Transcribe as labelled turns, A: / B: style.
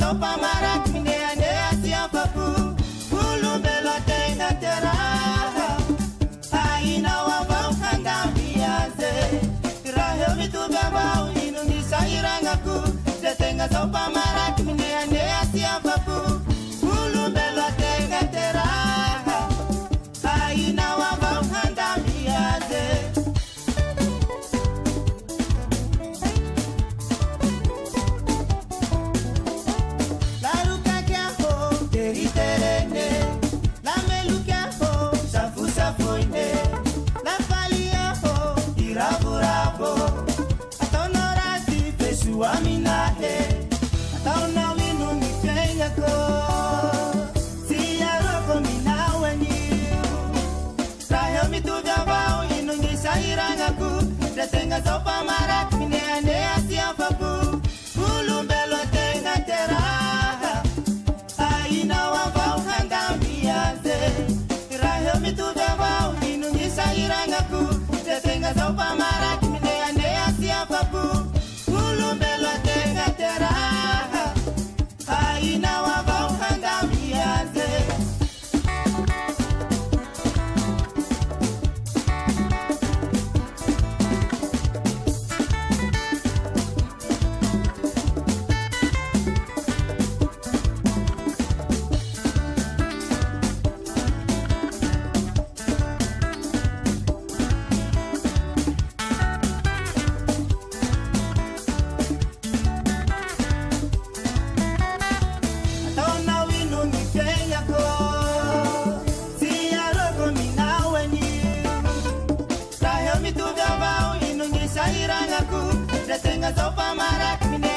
A: Sopa marak mine ane asia papu Kulumbelo tenga teraha Aina wabau kanda biaze Tirahe mitu gabau inungi sairangaku Detenga sopa marak mine ane asia papu Kulumbelo tenga teraha Aina wabau kanda biaze Tenga sopa marak mine ane asia papu Kulumbelo tenga teraha Aina wabau kanda biaze Tirahe mitu gabau inungi sairangaku Tenga sopa marak mine ane asia papu Kulumbelo tenga teraha Aina wabau kanda biaze Tenga sopa marak mine